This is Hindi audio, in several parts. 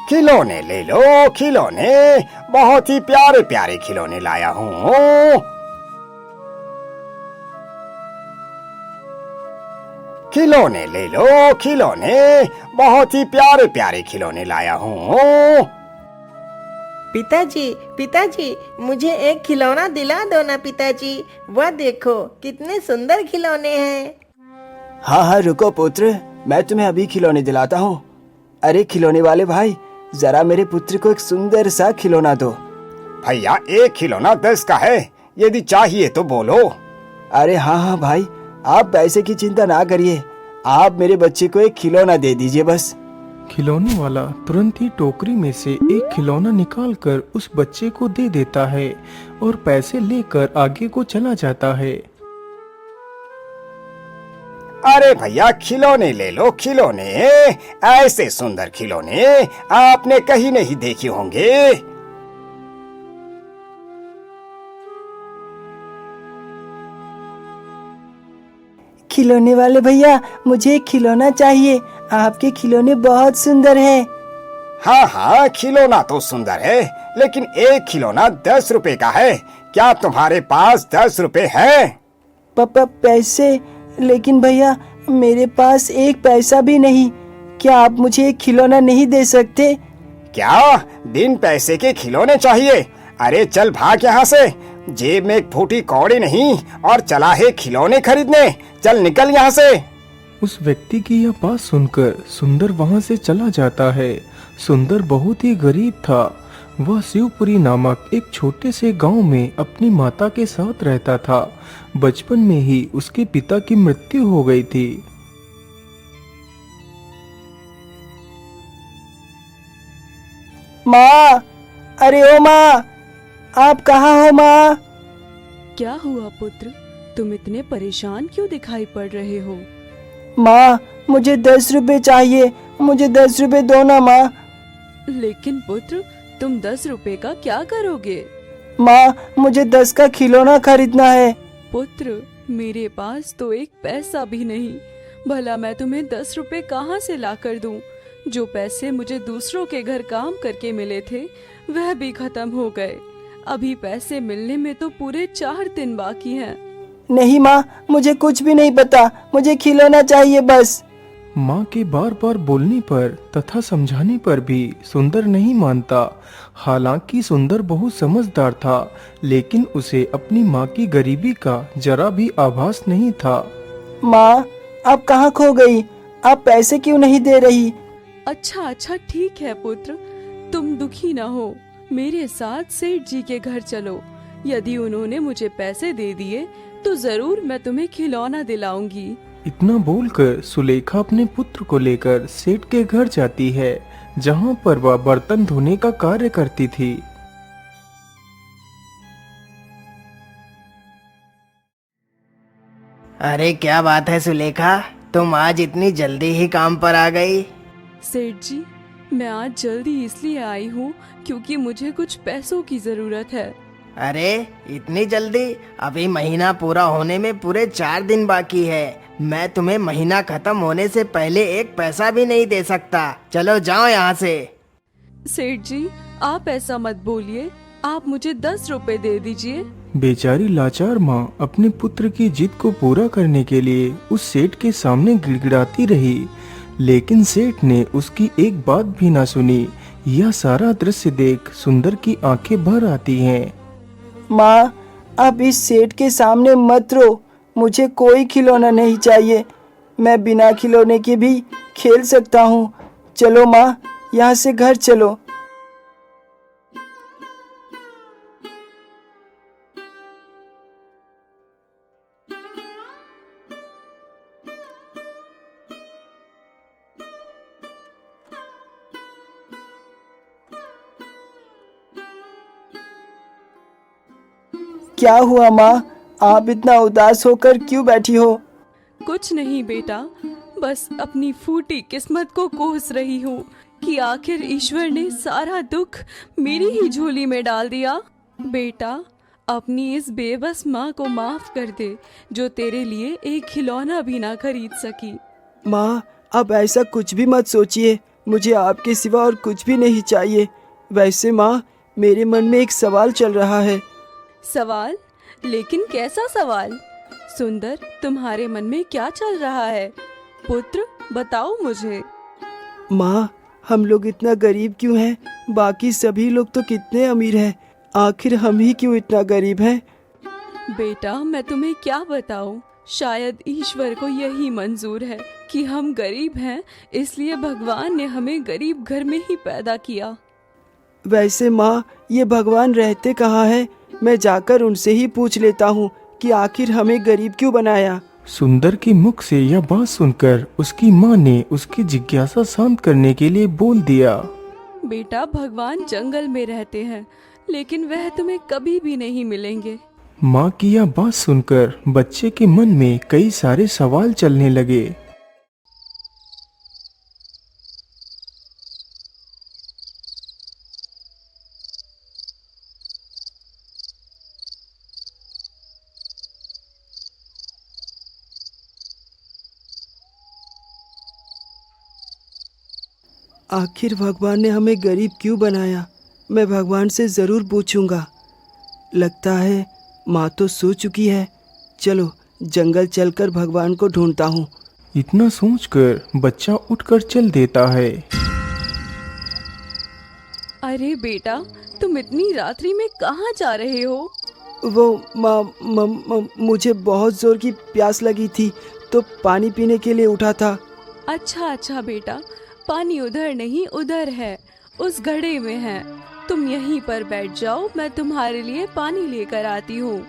खिलौने ले लो खिलौने, बहुत ही प्यारे प्यारे खिलौने लाया हूँ। खिलौने ले लो खिलौने, बहुत ही प्यारे प्यारे खिलौने लाया हूँ। पिताजी पिताजी, मुझे एक खिलौना दिला दो ना पिताजी। वह देखो कितने सुंदर खिलौने हैं। हाँ हाँ रुको पुत्र, मैं तुम्हें अभी खिलौने दिलाता हूँ। अरे खिलौने वाले भाई, जरा मेरे पुत्र को एक सुंदर सा खिलौना दो। भैया एक खिलौना 10 का है, यदि चाहिए तो बोलो। अरे हाँ हाँ भाई, आप पैसे की चिंता ना करिए, आप मेरे बच्चे को एक खिलौना दे दीजिए बस। खिलौने वाला तुरंत ही टोकरी में से एक खिलौना निकालकर उस बच्चे को दे देता है और पैसे लेकर आगे को चला जाता है। अरे भैया खिलौने ले लो खिलौने, ऐसे सुंदर खिलौने आपने कहीं नहीं देखे होंगे। खिलौने वाले भैया, मुझे एक खिलौना चाहिए, आपके खिलौने बहुत सुंदर हैं। हाँ हाँ खिलौना तो सुंदर है, लेकिन एक खिलौना 10 रुपए का है। क्या तुम्हारे पास 10 रुपए है? पापा पैसे? लेकिन भैया मेरे पास एक पैसा भी नहीं। क्या आप मुझे एक खिलौना नहीं दे सकते? क्या बिन पैसे के खिलौने चाहिए? अरे चल भाग यहाँ से, जेब में एक फूटी कौड़ी नहीं और चला है खिलौने खरीदने। चल निकल यहाँ से। उस व्यक्ति की यह बात सुनकर सुंदर वहां से चला जाता है। सुंदर बहुत ही गरीब था। वह शिवपुरी नामक एक छोटे से गांव में अपनी माता के साथ रहता था। बचपन में ही उसके पिता की मृत्यु हो गई थी। माँ, अरे ओ माँ, आप कहाँ हो माँ? क्या हुआ पुत्र, तुम इतने परेशान क्यों दिखाई पड़ रहे हो? माँ मुझे 10 रुपए चाहिए, मुझे 10 रुपए दो ना माँ। लेकिन पुत्र, तुम 10 रुपए का क्या करोगे? माँ मुझे 10 का खिलौना खरीदना है। पुत्र, मेरे पास तो एक पैसा भी नहीं। भला मैं तुम्हें 10 रुपए कहाँ से ला कर दूं? जो पैसे मुझे दूसरों के घर काम करके मिले थे वह भी खत्म हो गए। अभी पैसे मिलने में तो पूरे 4 दिन बाकी हैं। नहीं माँ, मुझे कुछ भी नहीं पता, मुझे खिलौना चाहिए बस। माँ के बार बार बोलने पर तथा समझाने पर भी सुंदर नहीं मानता। हालांकि सुंदर बहुत समझदार था, लेकिन उसे अपनी माँ की गरीबी का जरा भी आभास नहीं था। माँ आप कहाँ खो गई? आप पैसे क्यों नहीं दे रही? अच्छा ठीक है पुत्र, तुम दुखी ना हो। मेरे साथ सेठ जी के घर चलो। यदि उन्होंने मुझे पैसे दे दिए तो जरूर मैं तुम्हें खिलौना दिलाऊंगी। इतना बोलकर सुलेखा अपने पुत्र को लेकर सेठ के घर जाती है, जहाँ पर वह बर्तन धोने का कार्य करती थी। अरे क्या बात है सुलेखा, तुम आज इतनी जल्दी ही काम पर आ गई? सेठ जी, मैं आज जल्दी इसलिए आई हूँ क्योंकि मुझे कुछ पैसों की जरूरत है। अरे इतनी जल्दी? अभी महीना पूरा होने में पूरे 4 दिन बाकी है। मैं तुम्हें महीना खत्म होने से पहले एक पैसा भी नहीं दे सकता। चलो जाओ यहाँ से। सेठ जी, आप ऐसा मत बोलिए, आप मुझे 10 रुपए दे दीजिए। बेचारी लाचार माँ अपने पुत्र की जिद को पूरा करने के लिए उस सेठ के सामने गिड़गिड़ाती रही, लेकिन सेठ ने उसकी एक बात भी ना सुनी। यह सारा दृश्य देख सुंदर की आंखें भर आती हैं। माँ अब इस सेठ के सामने मत रो, मुझे कोई खिलौना नहीं चाहिए। मैं बिना खिलौने के भी खेल सकता हूँ। चलो माँ, यहाँ से घर चलो। क्या हुआ माँ, आप इतना उदास होकर क्यों बैठी हो? कुछ नहीं बेटा, बस अपनी फूटी किस्मत को कोस रही हूँ कि आखिर ईश्वर ने सारा दुख मेरी ही झोली में डाल दिया। बेटा, अपनी इस बेबस माँ को माफ कर दे जो तेरे लिए एक खिलौना भी ना खरीद सकी। माँ अब ऐसा कुछ भी मत सोचिए, मुझे आपके सिवा और कुछ भी नहीं चाहिए। वैसे माँ, मेरे मन में एक सवाल चल रहा है। सवाल? लेकिन कैसा सवाल? सुंदर, तुम्हारे मन में क्या चल रहा है? पुत्र, बताओ मुझे। माँ, हम लोग इतना गरीब क्यों हैं? बाकी सभी लोग तो कितने अमीर हैं, आखिर हम ही क्यों इतना गरीब हैं? बेटा, मैं तुम्हें क्या बताऊं? शायद ईश्वर को यही मंजूर है कि हम गरीब हैं, इसलिए भगवान ने हमें गरीब घर में ही पैदा किया। वैसे माँ, ये भगवान रहते कहाँ हैं? मैं जाकर उनसे ही पूछ लेता हूँ कि आखिर हमें गरीब क्यों बनाया। सुंदर के मुख से यह बात सुनकर उसकी माँ ने उसकी जिज्ञासा शांत करने के लिए बोल दिया। बेटा, भगवान जंगल में रहते हैं, लेकिन वह तुम्हें कभी भी नहीं मिलेंगे। माँ की यह बात सुनकर बच्चे के मन में कई सारे सवाल चलने लगे। आखिर भगवान ने हमें गरीब क्यों बनाया? मैं भगवान से ज़रूर पूछूंगा। लगता है माँ तो सो चुकी है। चलो जंगल चलकर भगवान को ढूंढता हूँ। इतना सोचकर बच्चा उठकर चल देता है। अरे बेटा, तुम इतनी रात्रि में कहाँ जा रहे हो? वो मुझे बहुत ज़ोर की प्यास लगी थी, तो पानी पीने के लिए उठा था। अच्छा बेटा, पानी उधर नहीं, उधर है, उस घड़े में है। तुम यहीं पर बैठ जाओ, मैं तुम्हारे लिए पानी लेकर आती हूँ।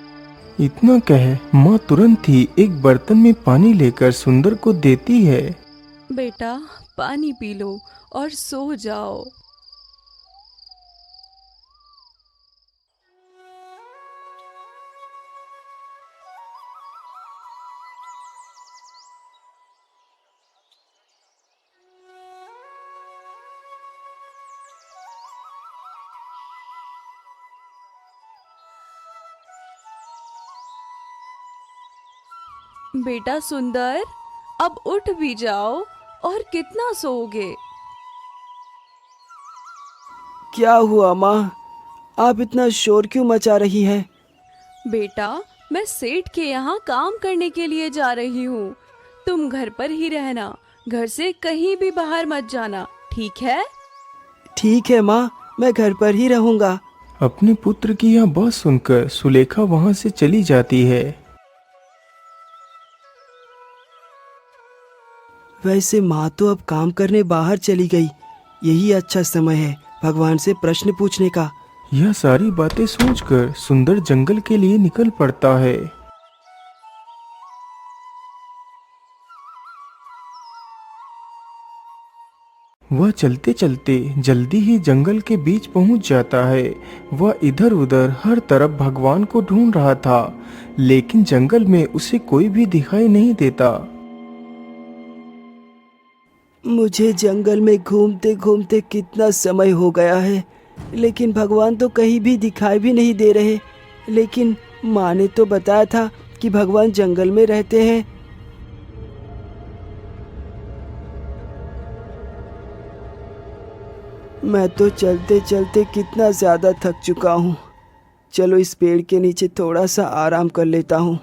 इतना कह माँ तुरंत ही एक बर्तन में पानी लेकर सुंदर को देती है। बेटा, पानी पी लो और सो जाओ। बेटा सुंदर, अब उठ भी जाओ, और कितना सोओगे? क्या हुआ माँ? आप इतना शोर क्यों मचा रही हैं? बेटा, मैं सेठ के यहाँ काम करने के लिए जा रही हूँ। तुम घर पर ही रहना, घर से कहीं भी बाहर मत जाना, ठीक है? ठीक है माँ, मैं घर पर ही रहूँगा। अपने पुत्र की यह बात सुनकर सुलेखा वहाँ से चली जाती है। वैसे माँ तो अब काम करने बाहर चली गई। यही अच्छा समय है भगवान से प्रश्न पूछने का। यह सारी बातें सोचकर सुंदर जंगल के लिए निकल पड़ता है। वह चलते चलते जल्दी ही जंगल के बीच पहुंच जाता है। वह इधर उधर हर तरफ भगवान को ढूंढ रहा था, लेकिन जंगल में उसे कोई भी दिखाई नहीं देता। मुझे जंगल में घूमते घूमते कितना समय हो गया है, लेकिन भगवान तो कहीं भी दिखाई भी नहीं दे रहे। लेकिन माँ ने तो बताया था कि भगवान जंगल में रहते हैं। मैं तो चलते चलते कितना ज़्यादा थक चुका हूँ। चलो इस पेड़ के नीचे थोड़ा सा आराम कर लेता हूँ।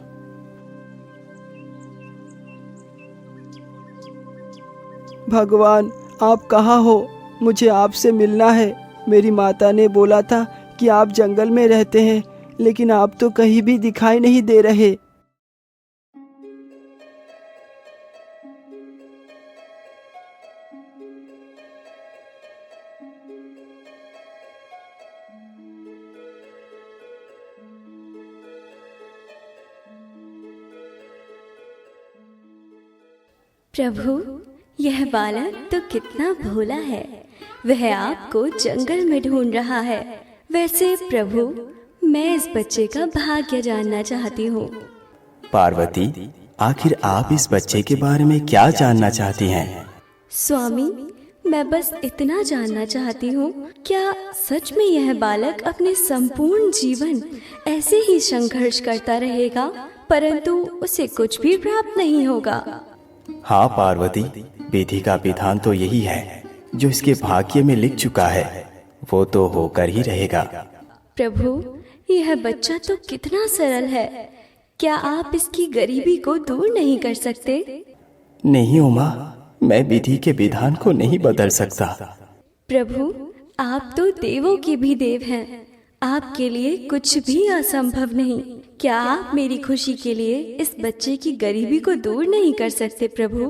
भगवान, आप कहाँ हो? मुझे आपसे मिलना है। मेरी माता ने बोला था कि आप जंगल में रहते हैं, लेकिन आप तो कहीं भी दिखाई नहीं दे रहे। प्रभु, यह बालक तो कितना भोला है। वह आपको जंगल में ढूंढ रहा है। वैसे प्रभु, मैं इस बच्चे का भाग्य जानना चाहती हूँ। पार्वती, आखिर आप इस बच्चे के बारे में क्या जानना चाहती हैं? स्वामी, मैं बस इतना जानना चाहती हूँ, क्या सच में यह बालक अपने संपूर्ण जीवन ऐसे ही संघर्ष करता रहेगा, परंतु उसे कुछ भी प्राप्त नहीं होगा? हाँ पार्वती, विधि का विधान तो यही है जो इसके भाग्य में लिख चुका है वो तो होकर ही रहेगा। प्रभु, यह बच्चा तो कितना सरल है, क्या आप इसकी गरीबी को दूर नहीं कर सकते? नहीं उमा, मैं विधि के विधान को नहीं बदल सकता। प्रभु, आप तो देवों के भी देव हैं, आपके लिए कुछ भी असंभव नहीं। क्या आप मेरी खुशी के लिए इस बच्चे की गरीबी को दूर नहीं कर सकते प्रभु?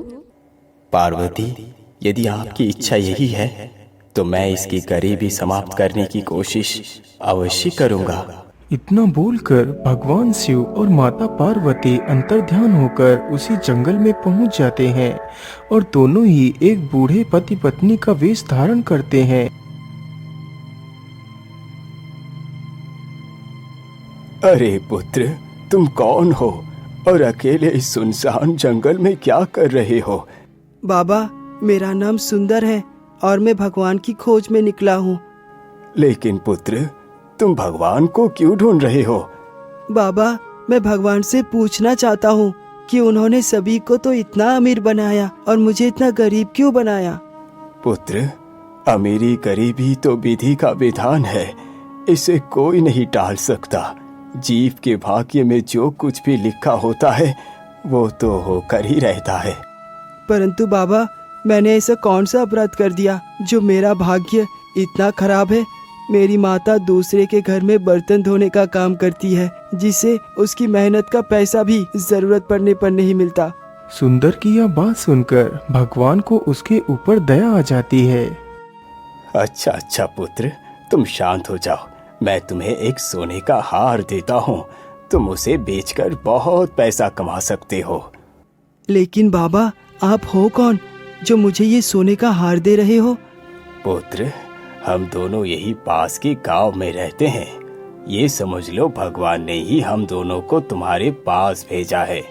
पार्वती, यदि आपकी इच्छा यही है तो मैं इसकी गरीबी समाप्त करने की कोशिश अवश्य करूंगा। इतना बोलकर भगवान शिव और माता पार्वती अंतर्ध्यान होकर उसी जंगल में पहुंच जाते हैं और दोनों ही एक बूढ़े पति पत्नी का वेश धारण करते हैं। अरे पुत्र, तुम कौन हो और अकेले इस सुनसान जंगल में क्या कर रहे हो? बाबा, मेरा नाम सुंदर है और मैं भगवान की खोज में निकला हूँ। लेकिन पुत्र, तुम भगवान को क्यों ढूंढ रहे हो? बाबा, मैं भगवान से पूछना चाहता हूँ कि उन्होंने सभी को तो इतना अमीर बनाया और मुझे इतना गरीब क्यों बनाया? पुत्र, अमीरी गरीबी तो विधि का विधान है, इसे कोई नहीं टाल सकता। जीव के भाग्य में जो कुछ भी लिखा होता है वो तो होकर ही रहता है। परंतु बाबा, मैंने ऐसा कौन सा अपराध कर दिया जो मेरा भाग्य इतना खराब है? मेरी माता दूसरे के घर में बर्तन धोने का काम करती है, जिसे उसकी मेहनत का पैसा भी जरूरत पड़ने पर नहीं मिलता। सुंदर की यह बात सुनकर भगवान को उसके ऊपर दया आ जाती है। अच्छा अच्छा पुत्र, तुम शांत हो जाओ। मैं तुम्हें एक सोने का हार देता हूँ, तुम उसे बेचकर बहुत पैसा कमा सकते हो। लेकिन बाबा, आप हो कौन जो मुझे ये सोने का हार दे रहे हो? पुत्र, हम दोनों यही पास के गांव में रहते हैं। ये समझ लो भगवान ने ही हम दोनों को तुम्हारे पास भेजा है।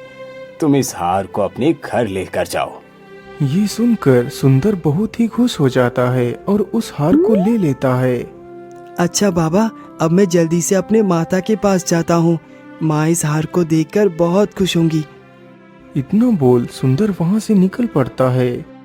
तुम इस हार को अपने घर लेकर जाओ। ये सुनकर सुंदर बहुत ही खुश हो जाता है और उस हार को ले लेता है। अच्छा बाबा, अब मैं जल्दी से अपने माता के पास जाता हूँ। माँ इस हार को देखकर बहुत खुश होंगी। इतना बोल सुंदर वहां से निकल पड़ता है।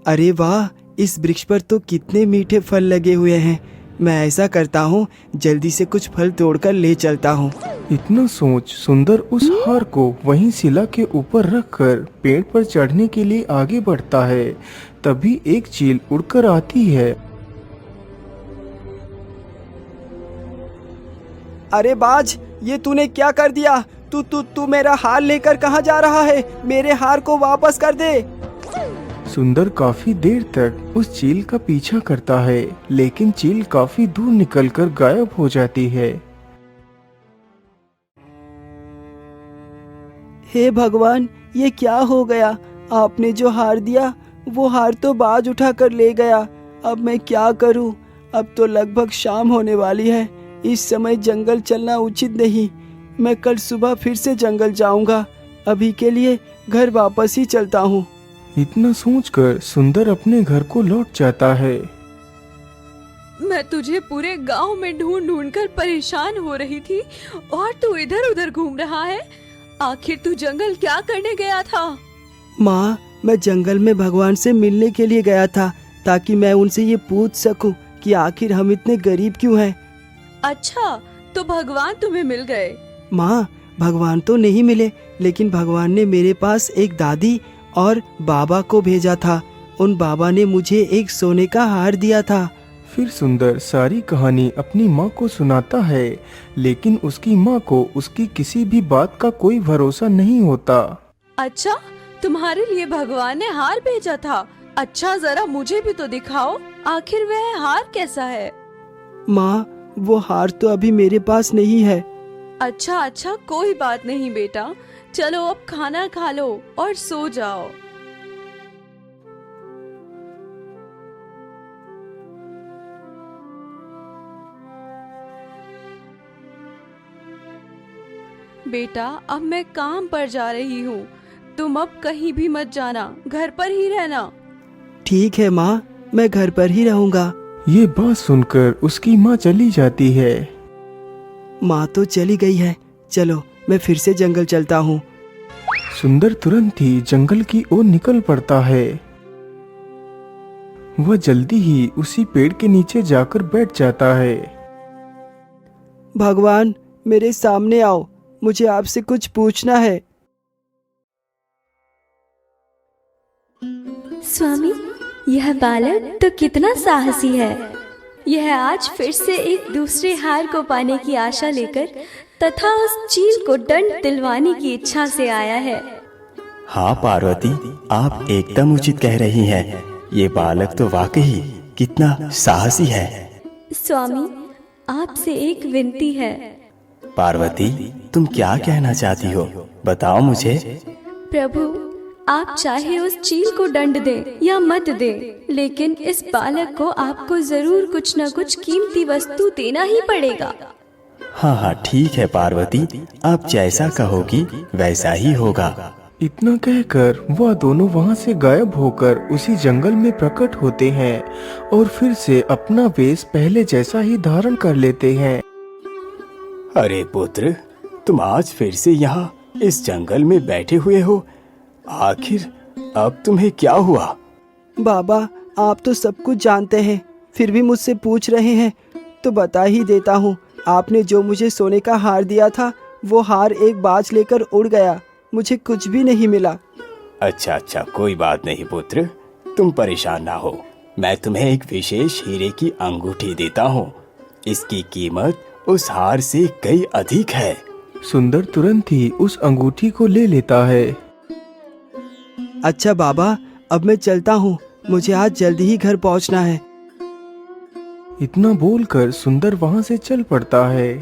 अरे वाह, इस वृक्ष पर तो कितने मीठे फल लगे हुए हैं। मैं ऐसा करता हूँ, जल्दी से कुछ फल तोड़कर ले चलता हूँ। इतना सोच सुंदर उस हार को वहीं शिला के ऊपर रखकर पेड़ पर चढ़ने के लिए आगे बढ़ता है। तभी एक चील उड़कर आती है। अरे बाज, ये तूने क्या कर दिया? तू मेरा हार लेकर कहाँ जा रहा है? मेरे हार को वापस कर दे। सुंदर काफी देर तक उस चील का पीछा करता है, लेकिन चील काफी दूर निकलकर गायब हो जाती है। हे भगवान, ये क्या हो गया? आपने जो हार दिया वो हार तो बाज उठा कर ले गया। अब मैं क्या करूं? अब तो लगभग शाम होने वाली है। इस समय जंगल चलना उचित नहीं। मैं कल सुबह फिर से जंगल जाऊंगा। अभी के लिए घर वापस ही चलता हूँ। इतना सोचकर सुंदर अपने घर को लौट जाता है। मैं तुझे पूरे गांव में ढूंढ ढूंढ कर परेशान हो रही थी और तू इधर उधर घूम रहा है। आखिर तू जंगल क्या करने गया था? माँ, मैं जंगल में भगवान से मिलने के लिए गया था, ताकि मैं उनसे ये पूछ सकूं कि आखिर हम इतने गरीब क्यों हैं। अच्छा, तो भगवान तुम्हें मिल गए? माँ, भगवान तो नहीं मिले, लेकिन भगवान ने मेरे पास एक दादी और बाबा को भेजा था। उन बाबा ने मुझे एक सोने का हार दिया था। फिर सुंदर सारी कहानी अपनी माँ को सुनाता है, लेकिन उसकी माँ को उसकी किसी भी बात का कोई भरोसा नहीं होता। अच्छा, तुम्हारे लिए भगवान ने हार भेजा था? अच्छा, जरा मुझे भी तो दिखाओ, आखिर वह हार कैसा है? माँ, वो हार तो अभी मेरे पास नहीं है। अच्छा अच्छा, कोई बात नहीं बेटा, चलो अब खाना खा लो और सो जाओ। बेटा अब मैं काम पर जा रही हूँ, तुम अब कहीं भी मत जाना, घर पर ही रहना। ठीक है माँ, मैं घर पर ही रहूँगा। ये बात सुनकर उसकी माँ चली जाती है। माँ तो चली गई है, चलो मैं फिर से जंगल चलता हूँ। सुंदर तुरंत ही जंगल की ओर निकल पड़ता है। वह जल्दी ही उसी पेड़ के नीचे जाकर बैठ जाता है। भगवान, मेरे सामने आओ, मुझे आपसे कुछ पूछना है। स्वामी, यह बालक तो कितना साहसी है। यह आज फिर से एक दूसरे हार को पाने की आशा लेकर तथा उस चील को दंड दिलवाने की इच्छा से आया है। हाँ पार्वती, आप एकदम उचित कह रही हैं। ये बालक तो वाकई कितना साहसी है। स्वामी, आपसे एक विनती है। पार्वती, तुम क्या कहना चाहती हो, बताओ मुझे। प्रभु, आप चाहे उस चील को दंड दें या मत दें, लेकिन इस बालक को आपको जरूर कुछ न कुछ कीमती वस्तु देना ही पड़ेगा। हाँ हाँ ठीक है पार्वती, आप जैसा कहोगी वैसा ही होगा। इतना कहकर वह दोनों वहां से गायब होकर उसी जंगल में प्रकट होते हैं और फिर से अपना वेश पहले जैसा ही धारण कर लेते हैं। अरे पुत्र, तुम आज फिर से यहाँ इस जंगल में बैठे हुए हो, आखिर अब तुम्हें क्या हुआ? बाबा, आप तो सब कुछ जानते हैं, फिर भी मुझसे पूछ रहे हैं, तो बता ही देता हूँ। आपने जो मुझे सोने का हार दिया था, वो हार एक बाज लेकर उड़ गया, मुझे कुछ भी नहीं मिला। अच्छा, कोई बात नहीं पुत्र, तुम परेशान ना हो। मैं तुम्हें एक विशेष हीरे की अंगूठी देता हूँ। इसकी कीमत उस हार से कई अधिक है। सुंदर तुरंत ही उस अंगूठी को ले लेता है। अच्छा बाबा, अब मैं चलता हूँ, मुझे आज जल्दी ही घर पहुँचना है। इतना बोलकर सुंदर वहां से चल पड़ता है।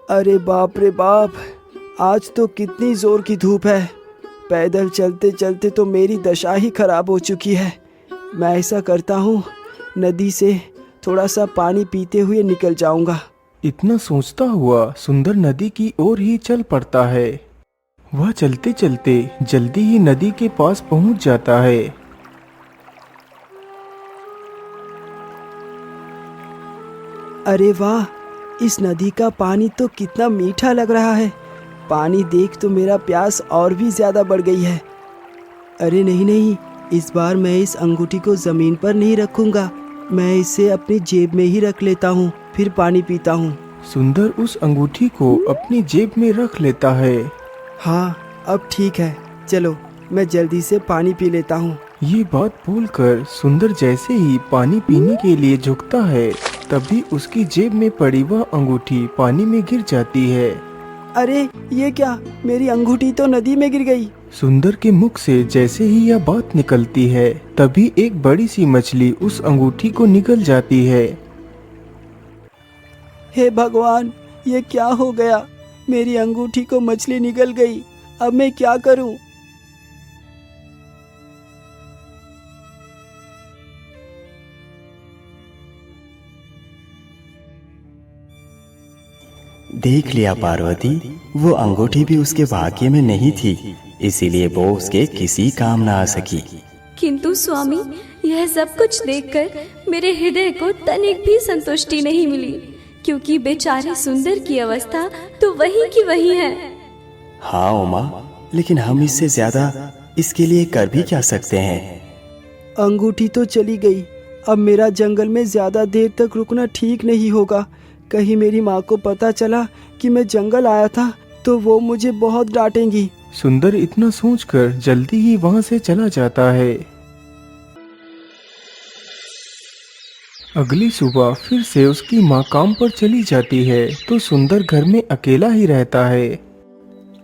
अरे बाप रे बाप, आज तो कितनी जोर की धूप है। पैदल चलते चलते तो मेरी दशा ही खराब हो चुकी है। मैं ऐसा करता हूँ, नदी से थोड़ा सा पानी पीते हुए निकल जाऊंगा। इतना सोचता हुआ सुंदर नदी की ओर ही चल पड़ता है। वह चलते चलते जल्दी ही नदी के पास पहुंच जाता है। अरे वाह, इस नदी का पानी तो कितना मीठा लग रहा है। पानी देख तो मेरा प्यास और भी ज्यादा बढ़ गई है। अरे नहीं, इस बार मैं इस अंगूठी को जमीन पर नहीं रखूंगा, मैं इसे अपनी जेब में ही रख लेता हूँ, फिर पानी पीता हूँ। सुंदर उस अंगूठी को अपनी जेब में रख लेता है। हाँ, अब ठीक है, चलो मैं जल्दी से पानी पी लेता हूँ। ये बात बोलकर सुंदर जैसे ही पानी पीने के लिए झुकता है, तभी उसकी जेब में पड़ी वह अंगूठी पानी में गिर जाती है। अरे ये क्या, मेरी अंगूठी तो नदी में गिर गई। सुंदर के मुख से जैसे ही यह बात निकलती है, तभी एक बड़ी सी मछली उस अंगूठी को निगल जाती है। हे भगवान, ये क्या हो गया, मेरी अंगूठी को मछली निगल गई, अब मैं क्या करूं? देख लिया पार्वती, वो अंगूठी भी उसके भाग्य में नहीं थी, इसीलिए वो उसके किसी काम ना आ सकी। किंतु स्वामी, यह सब कुछ देखकर मेरे हृदय को तनिक भी संतुष्टि नहीं मिली, क्योंकि बेचारे सुंदर की अवस्था तो वही की वही है। हाँ उमा, लेकिन हम इससे ज्यादा इसके लिए कर भी क्या सकते हैं? अंगूठी तो चली गई, अब मेरा जंगल में ज्यादा देर तक रुकना ठीक नहीं होगा। कहीं मेरी माँ को पता चला कि मैं जंगल आया था तो वो मुझे बहुत डांटेंगी। सुंदर इतना सोचकर जल्दी ही वहां से चला जाता है। अगली सुबह फिर से उसकी माँ काम पर चली जाती है, तो सुंदर घर में अकेला ही रहता है।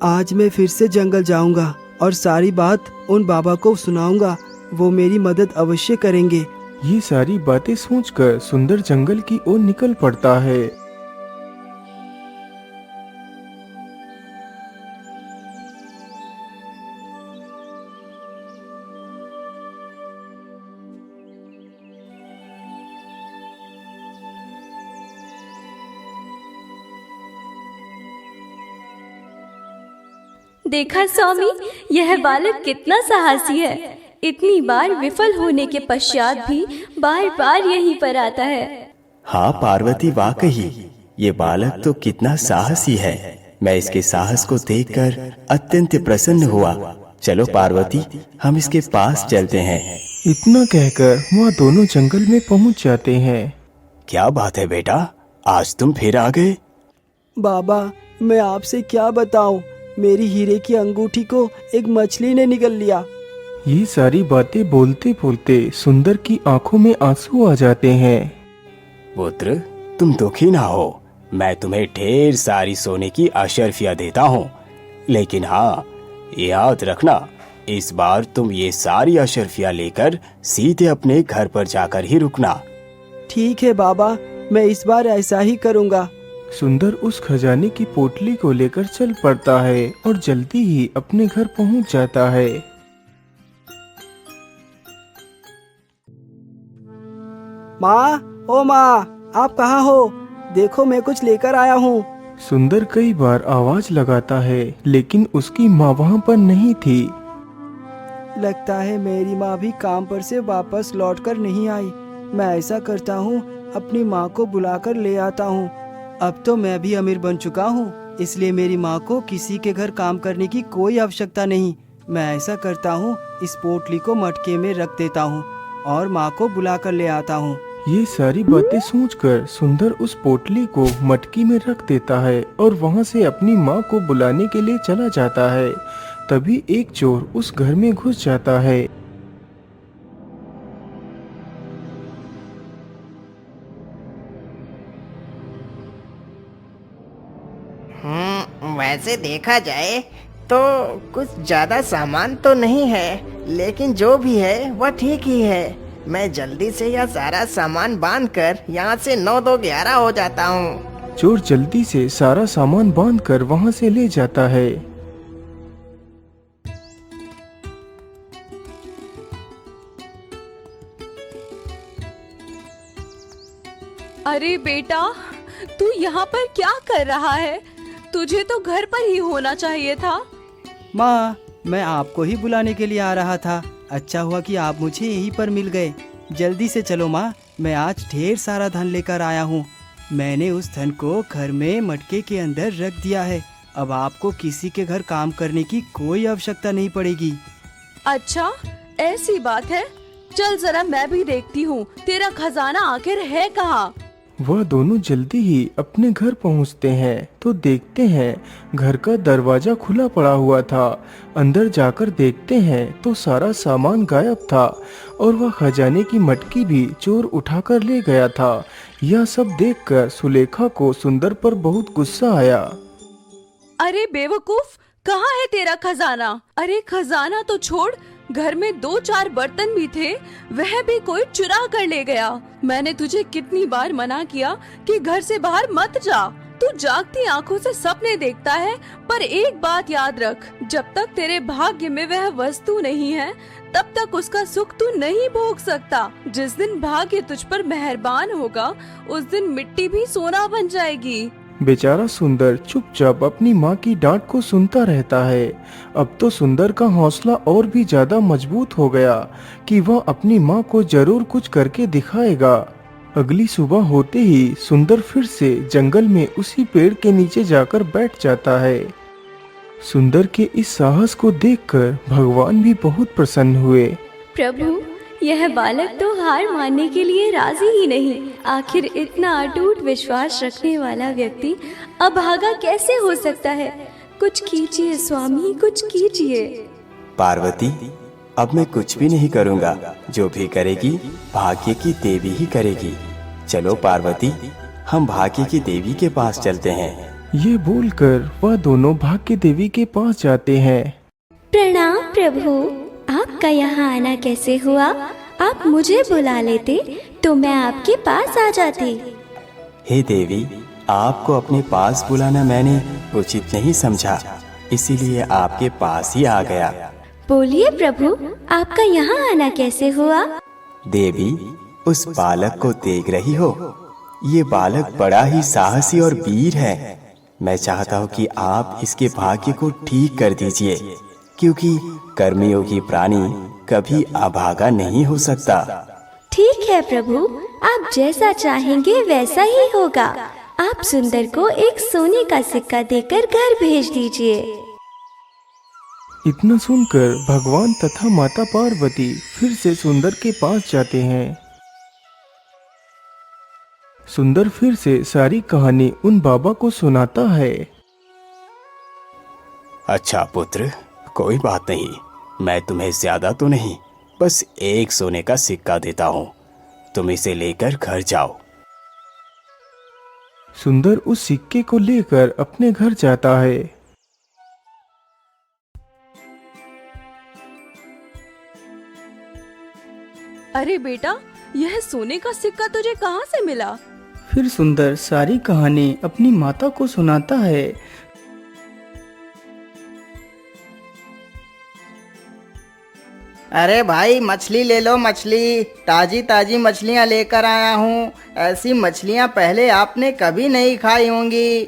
आज मैं फिर से जंगल जाऊंगा और सारी बात उन बाबा को सुनाऊंगा, वो मेरी मदद अवश्य करेंगे। ये सारी बातें सोचकर सुंदर जंगल की ओर निकल पड़ता है। देखा स्वामी, यह बालक कितना साहसी है। इतनी बार विफल होने के पश्चात भी बार बार यहीं पर आता है। हाँ पार्वती, वाकई ये बालक तो कितना साहसी है। मैं इसके साहस को देखकर अत्यंत प्रसन्न हुआ। चलो पार्वती, हम इसके पास चलते हैं। इतना कहकर वह दोनों जंगल में पहुंच जाते हैं। क्या बात है बेटा, आज तुम फिर आ गए? बाबा, मैं आपसे क्या बताऊं, मेरी हीरे की अंगूठी को एक मछली ने निगल लिया। ये सारी बातें बोलते बोलते सुंदर की आंखों में आंसू आ जाते हैं। पुत्र, तुम दुखी ना हो, मैं तुम्हें ढेर सारी सोने की अशर्फियाँ देता हूँ। लेकिन हाँ, याद रखना, इस बार तुम ये सारी अशर्फियाँ लेकर सीधे अपने घर पर जाकर ही रुकना। ठीक है बाबा, मैं इस बार ऐसा ही करूँगा। सुंदर उस खजाने की पोटली को लेकर चल पड़ता है और जल्दी ही अपने घर पहुंच जाता है। माँ, ओ माँ, आप कहाँ हो? देखो मैं कुछ लेकर आया हूँ। सुंदर कई बार आवाज लगाता है, लेकिन उसकी माँ वहाँ पर नहीं थी। लगता है मेरी माँ भी काम पर से वापस लौटकर नहीं आई। मैं ऐसा करता हूँ, अपनी माँ को बुलाकर ले आता हूँ। अब तो मैं भी अमीर बन चुका हूँ, इसलिए मेरी माँ को किसी के घर काम करने की कोई आवश्यकता नहीं। मैं ऐसा करता हूँ, इस पोटली को मटके में रख देता हूँ और माँ को बुलाकर ले आता हूँ। ये सारी बातें सोचकर सुंदर उस पोटली को मटकी में रख देता है और वहाँ से अपनी माँ को बुलाने के लिए चला जाता है। तभी एक चोर उस घर में घुस जाता है। वैसे देखा जाए तो कुछ ज्यादा सामान तो नहीं है, लेकिन जो भी है वह ठीक ही है। मैं जल्दी से यह सारा सामान बांधकर यहाँ से 9-2-11 हो जाता हूँ। चोर जल्दी से सारा सामान बांधकर वहाँ से ले जाता है। अरे बेटा, तू यहाँ पर क्या कर रहा है? तुझे तो घर पर ही होना चाहिए था। माँ, मैं आपको ही बुलाने के लिए आ रहा था। अच्छा हुआ कि आप मुझे यहीं पर मिल गए। जल्दी से चलो माँ, मैं आज ढेर सारा धन लेकर आया हूँ। मैंने उस धन को घर में मटके के अंदर रख दिया है। अब आपको किसी के घर काम करने की कोई आवश्यकता नहीं पड़ेगी। अच्छा, ऐसी बात है? चल जरा मैं भी देखती हूँ तेरा खजाना आखिर है कहाँ। वह दोनों जल्दी ही अपने घर पहुंचते हैं तो देखते हैं घर का दरवाजा खुला पड़ा हुआ था। अंदर जाकर देखते हैं तो सारा सामान गायब था और वह खजाने की मटकी भी चोर उठाकर ले गया था। यह सब देखकर सुलेखा को सुंदर पर बहुत गुस्सा आया। अरे बेवकूफ, कहाँ है तेरा खजाना? अरे खजाना तो छोड़, घर में 2-4 बर्तन भी थे, वह भी कोई चुरा कर ले गया। मैंने तुझे कितनी बार मना किया कि घर से बाहर मत जा। तू जागती आंखों से सपने देखता है, पर एक बात याद रख, जब तक तेरे भाग्य में वह वस्तु नहीं है, तब तक उसका सुख तू नहीं भोग सकता। जिस दिन भाग्य तुझ पर मेहरबान होगा, उस दिन मिट्टी भी सोना बन जाएगी। बेचारा सुंदर चुपचाप अपनी माँ की डांट को सुनता रहता है। अब तो सुंदर का हौसला और भी ज्यादा मजबूत हो गया कि वह अपनी माँ को जरूर कुछ करके दिखाएगा। अगली सुबह होते ही सुंदर फिर से जंगल में उसी पेड़ के नीचे जाकर बैठ जाता है। सुंदर के इस साहस को देखकर भगवान भी बहुत प्रसन्न हुए। प्रभु, यह बालक तो हार मानने के लिए राजी ही नहीं। आखिर इतना अटूट विश्वास रखने वाला व्यक्ति अभागा कैसे हो सकता है? कुछ कीजिए स्वामी, कुछ कीजिए। पार्वती, अब मैं कुछ भी नहीं करूँगा। जो भी करेगी भाग्य की देवी ही करेगी। चलो पार्वती, हम भाग्य की देवी के पास चलते हैं। ये बोलकर वह दोनों भाग्य देवी के पास जाते हैं। प्रणाम प्रभु, आपका यहाँ आना कैसे हुआ? आप मुझे बुला लेते तो मैं आपके पास आ जाती। हे देवी, आपको अपने पास बुलाना मैंने उचित नहीं समझा, इसीलिए आपके पास ही आ गया। बोलिए प्रभु, आपका यहाँ आना कैसे हुआ? देवी, उस बालक को देख रही हो? ये बालक बड़ा ही साहसी और वीर है। मैं चाहता हूँ कि आप इसके भाग्य को ठीक कर दीजिए, क्योंकि कर्मयोगी प्राणी कभी अभागा नहीं हो सकता। ठीक है प्रभु, आप जैसा चाहेंगे वैसा ही होगा। आप सुंदर को एक सोने का सिक्का देकर घर भेज दीजिए। इतना सुनकर भगवान तथा माता पार्वती फिर से सुंदर के पास जाते हैं। सुंदर फिर से सारी कहानी उन बाबा को सुनाता है। अच्छा पुत्र, कोई बात नहीं, मैं तुम्हें ज्यादा तो नहीं, बस एक सोने का सिक्का देता हूँ, तुम इसे लेकर घर जाओ। सुंदर उस सिक्के को लेकर अपने घर जाता है। अरे बेटा, यह सोने का सिक्का तुझे कहाँ से मिला? फिर सुंदर सारी कहानी अपनी माता को सुनाता है। अरे भाई, मछली ले लो, मछली ताजी ताजी मछलियाँ लेकर आया हूँ। ऐसी मछलियाँ पहले आपने कभी नहीं खाई होंगी।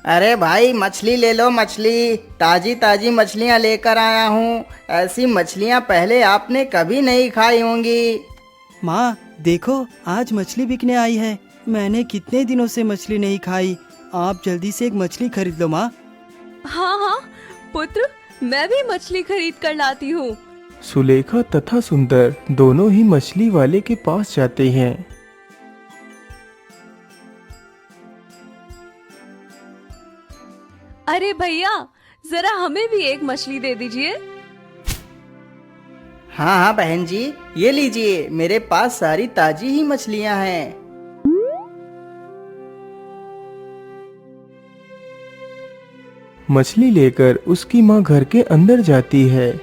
अरे भाई, मछली ले लो, मछली ताजी ताजी मछलियाँ लेकर आया हूँ। ऐसी मछलियाँ पहले आपने कभी नहीं खाई होंगी। माँ देखो, आज मछली बिकने आई है। मैंने कितने दिनों से मछली नहीं खाई। आप जल्दी से एक मछली खरीद लो माँ। हाँ हाँ पुत्र, मैं भी मछली खरीद कर लाती हूँ। सुलेखा तथा सुंदर दोनों ही मछली वाले के पास जाते हैं। अरे भैया, जरा हमें भी एक मछली दे दीजिए। हाँ हाँ बहन जी, ये लीजिए, मेरे पास सारी ताजी ही मछलियाँ हैं। मछली लेकर उसकी माँ घर के अंदर जाती है।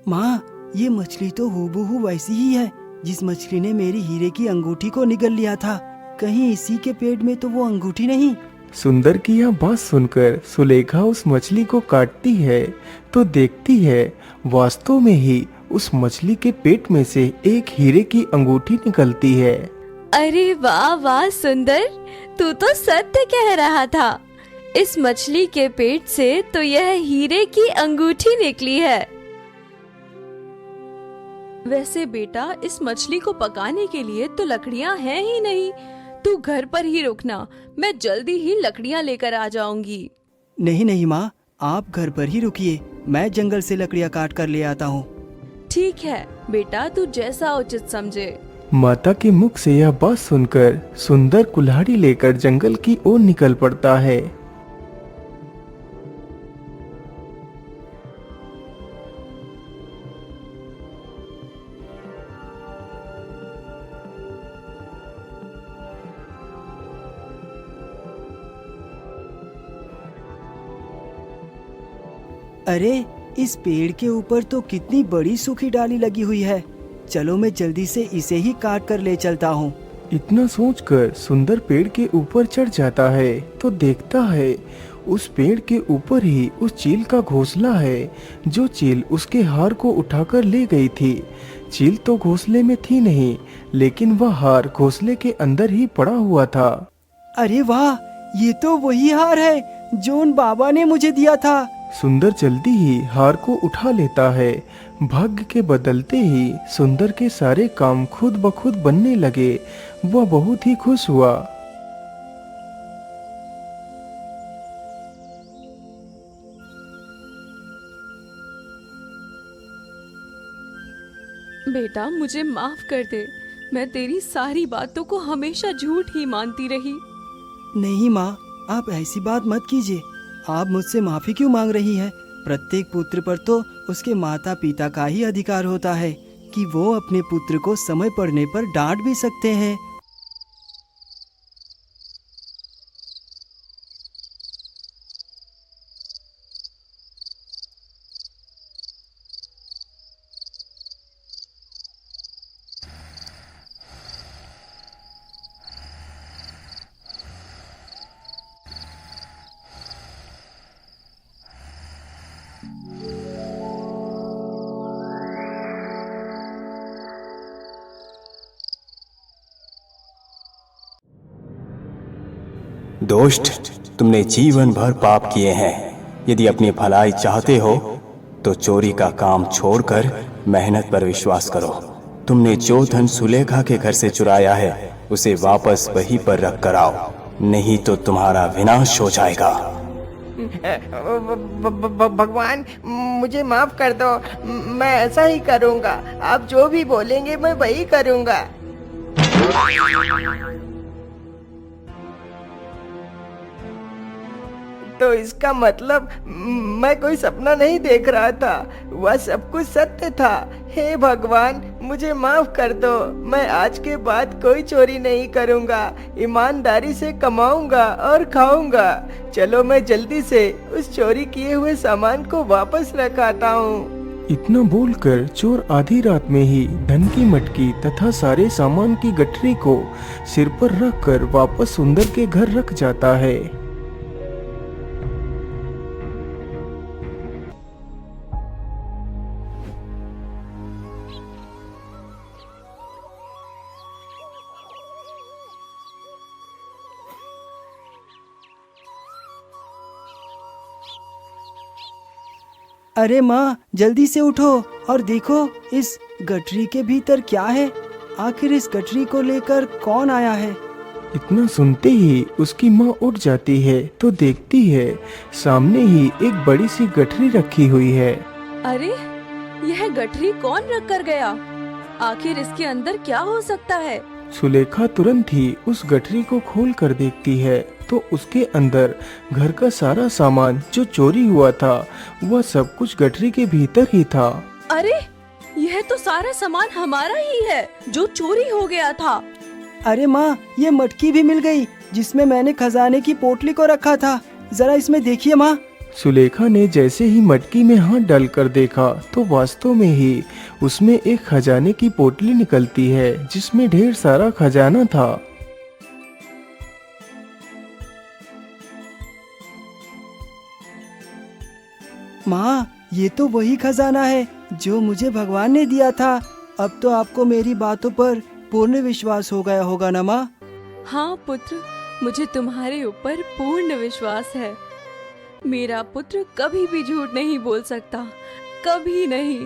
माँ, ये मछली तो हूबहू वैसी ही है जिस मछली ने मेरी हीरे की अंगूठी को निगल लिया था। कहीं इसी के पेट में तो वो अंगूठी नहीं। सुंदर की यह बात सुनकर सुलेखा उस मछली को काटती है तो देखती है वास्तव में ही उस मछली के पेट में से एक हीरे की अंगूठी निकलती है। अरे वाह वाह सुंदर, तू तो सत्य कह रहा था। इस मछली के पेट से तो यह हीरे की अंगूठी निकली है। वैसे बेटा, इस मछली को पकाने के लिए तो लकड़ियाँ हैं ही नहीं। तू घर पर ही रुकना, मैं जल्दी ही लकड़ियाँ लेकर आ जाऊंगी। नहीं नहीं माँ, आप घर पर ही रुकिए, मैं जंगल से लकड़ियाँ काट कर ले आता हूँ। ठीक है बेटा, तू जैसा उचित समझे। माता के मुख से यह बात सुनकर सुंदर कुल्हाड़ी लेकर जंगल की ओर निकल पड़ता है। अरे, इस पेड़ के ऊपर तो कितनी बड़ी सूखी डाली लगी हुई है। चलो मैं जल्दी से इसे ही काट कर ले चलता हूँ। इतना सोचकर सुंदर पेड़ के ऊपर चढ़ जाता है तो देखता है उस पेड़ के ऊपर ही उस चील का घोंसला है जो चील उसके हार को उठाकर ले गई थी। चील तो घोंसले में थी नहीं, लेकिन वह हार घोंसले के अंदर ही पड़ा हुआ था। अरे वाह, ये तो वही हार है जो उन बाबा ने मुझे दिया था। सुंदर जल्दी ही हार को उठा लेता है। भाग्य के बदलते ही सुंदर के सारे काम खुद ब खुद बनने लगे। वह बहुत ही खुश हुआ। बेटा, मुझे माफ कर दे। मैं तेरी सारी बातों को हमेशा झूठ ही मानती रही। नहीं माँ, आप ऐसी बात मत कीजिए। आप मुझसे माफी क्यों मांग रही हैं? प्रत्येक पुत्र पर तो उसके माता पिता का ही अधिकार होता है कि वो अपने पुत्र को समय पड़ने पर डांट भी सकते हैं। दोस्त, तुमने जीवन भर पाप किए हैं। यदि अपनी भलाई चाहते हो तो चोरी का काम छोड़कर मेहनत पर विश्वास करो। तुमने जो धन सुलेखा के घर से चुराया है उसे वापस वहीं पर रख कर आओ, नहीं तो तुम्हारा विनाश हो जाएगा। भगवान मुझे माफ कर दो, मैं ऐसा ही करूंगा। आप जो भी बोलेंगे मैं वही करूंगा। तो इसका मतलब मैं कोई सपना नहीं देख रहा था, वह सब कुछ सत्य था। हे भगवान मुझे माफ कर दो, मैं आज के बाद कोई चोरी नहीं करूंगा, ईमानदारी से कमाऊंगा और खाऊंगा। चलो मैं जल्दी से उस चोरी किए हुए सामान को वापस रख आता हूँ। इतना बोलकर चोर आधी रात में ही धन की मटकी तथा सारे सामान की गठरी को सिर पर रखकर वापस सुंदर के घर रख जाता है। अरे माँ, जल्दी से उठो और देखो इस गठरी के भीतर क्या है। आखिर इस गठरी को लेकर कौन आया है? इतना सुनते ही उसकी माँ उठ जाती है तो देखती है सामने ही एक बड़ी सी गठरी रखी हुई है। अरे यह गठरी कौन रख कर गया? आखिर इसके अंदर क्या हो सकता है? सुलेखा तुरंत ही उस गठरी को खोल कर देखती है तो उसके अंदर घर का सारा सामान जो चोरी हुआ था वह सब कुछ गठरी के भीतर ही था। अरे यह तो सारा सामान हमारा ही है जो चोरी हो गया था। अरे माँ, ये मटकी भी मिल गई जिसमें मैंने खजाने की पोटली को रखा था। जरा इसमें देखिए माँ। सुलेखा ने जैसे ही मटकी में हाथ डालकर देखा तो वास्तव में ही उसमें एक खजाने की पोटली निकलती है जिसमें ढेर सारा खजाना था। माँ, ये तो वही खजाना है जो मुझे भगवान ने दिया था। अब तो आपको मेरी बातों पर पूर्ण विश्वास हो गया होगा ना माँ? हाँ पुत्र, मुझे तुम्हारे ऊपर पूर्ण विश्वास है। मेरा पुत्र कभी भी झूठ नहीं बोल सकता, कभी नहीं।